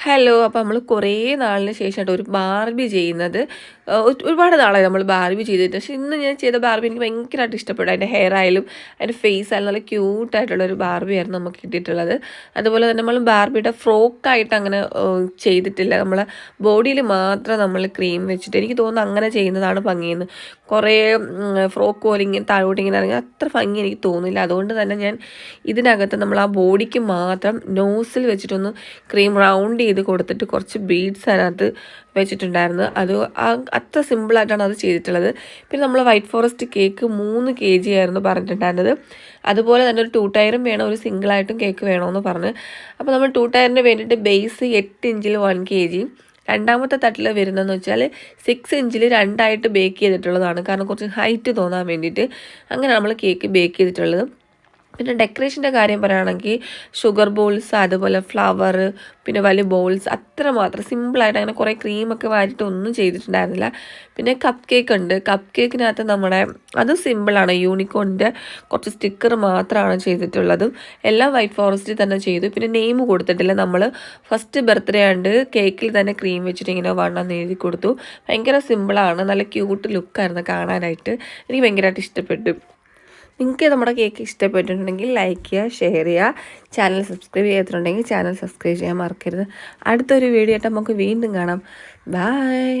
Hello. അപ്പോൾ നമ്മൾ കുറേ നാളിന് ശേഷമായിട്ട് ഒരു ബാർബി ചെയ്യുന്നത്. ഒരുപാട് നാളായി നമ്മൾ ബാർബി ചെയ്തിട്ട്. പക്ഷേ ഇന്ന് ഞാൻ ചെയ്ത ബാർബി എനിക്ക് ഭയങ്കരമായിട്ട് ഇഷ്ടപ്പെട്ടു. അതിൻ്റെ ഹെയർ ആയാലും അതിൻ്റെ ഫേസ് ആയാലും നല്ല ക്യൂട്ടായിട്ടുള്ളൊരു ബാർബിയായിരുന്നു നമുക്ക് കിട്ടിയിട്ടുള്ളത്. അതുപോലെ തന്നെ നമ്മൾ ബാർബിയുടെ ഫ്രോക്കായിട്ട് അങ്ങനെ ചെയ്തിട്ടില്ല. നമ്മളെ ബോഡിയിൽ മാത്രം നമ്മൾ ക്രീം വെച്ചിട്ട് എനിക്ക് തോന്നുന്നു അങ്ങനെ ചെയ്യുന്നതാണ് ഭംഗിയെന്ന്. കുറേ ഫ്രോക്ക് പോലെ ഇങ്ങനെ താഴോട്ട് ഇങ്ങനെ ഇറങ്ങി അത്ര ഭംഗി എനിക്ക് തോന്നില്ല. അതുകൊണ്ട് തന്നെ ഞാൻ ഇതിനകത്ത് നമ്മൾ ആ ബോഡിക്ക് മാത്രം നോസിൽ വെച്ചിട്ടൊന്ന് ക്രീം റൗണ്ട് ചെയ്ത് കൊടുത്തിട്ട് കുറച്ച് ബീഡ്സ് അതിനകത്ത് വെച്ചിട്ടുണ്ടായിരുന്നു. അത് അത്ര സിമ്പിളായിട്ടാണ് അത് ചെയ്തിട്ടുള്ളത്. പിന്നെ നമ്മൾ വൈറ്റ് ഫോറസ്റ്റ് കേക്ക് 3 kg ആയിരുന്നു പറഞ്ഞിട്ടുണ്ടായിരുന്നത്. അതുപോലെ തന്നെ ഒരു 2 ടയറും വേണം, ഒരു സിംഗിളായിട്ടും കേക്ക് വേണമെന്ന് പറഞ്ഞ്. അപ്പോൾ നമ്മൾ 2 ടയറിന് വേണ്ടിയിട്ട് ബേസ് 8 ഇഞ്ചിൽ 1 kg, രണ്ടാമത്തെ തട്ടിൽ വരുന്നതെന്ന് വെച്ചാൽ 6 ഇഞ്ചിൽ 2ആയിട്ട് ബേക്ക് ചെയ്തിട്ടുള്ളതാണ്. കാരണം കുറച്ച് ഹൈറ്റ് തോന്നാൻ വേണ്ടിയിട്ട് അങ്ങനെ നമ്മൾ കേക്ക് ബേക്ക് ചെയ്തിട്ടുള്ളത്. പിന്നെ ഡെക്കറേഷൻ്റെ കാര്യം പറയുകയാണെങ്കിൽ ഷുഗർ ബോൾസ്, അതുപോലെ ഫ്ലവർ, പിന്നെ വലിയ ബോൾസ്, അത്രമാത്രം സിമ്പിളായിട്ട് അങ്ങനെ കുറേ ക്രീമൊക്കെ വാരിയിട്ട് ഒന്നും ചെയ്തിട്ടുണ്ടായിരുന്നില്ല. പിന്നെ കപ്പ് കേക്ക് ഉണ്ട്. കപ്പ് കേക്കിനകത്ത് നമ്മുടെ അത് സിമ്പിളാണ്, യൂണിക്കോണിൻ്റെ കുറച്ച് സ്റ്റിക്കർ മാത്രമാണ് ചെയ്തിട്ടുള്ളതും. എല്ലാം വൈറ്റ് ഫോറസ്റ്റിൽ തന്നെ ചെയ്തു. പിന്നെ നെയിം കൊടുത്തിട്ടില്ല. നമ്മൾ ഫസ്റ്റ് ബർത്ത്ഡേ ആണ്ട് കേക്കിൽ തന്നെ ക്രീം വെച്ചിട്ട് ഇങ്ങനെ വണ്ണം എഴുതി കൊടുത്തു. ഭയങ്കര സിമ്പിളാണ്, നല്ല ക്യൂട്ട് ലുക്കായിരുന്നു കാണാനായിട്ട്. എനിക്ക് ഭയങ്കരമായിട്ട് ഇഷ്ടപ്പെട്ടു. നിങ്ങൾക്ക് നമ്മുടെ കേക്ക് ഇഷ്ടപ്പെട്ടിട്ടുണ്ടെങ്കിൽ ലൈക്ക് ചെയ്യുക, ഷെയർ ചെയ്യുക. ചാനൽ സബ്സ്ക്രൈബ് ചെയ്യാത്തിട്ടുണ്ടെങ്കിൽ ചാനൽ സബ്സ്ക്രൈബ് ചെയ്യാൻ മറക്കരുത്. അടുത്തൊരു വീഡിയോ ആയിട്ട് നമുക്ക് വീണ്ടും കാണാം. ബൈ.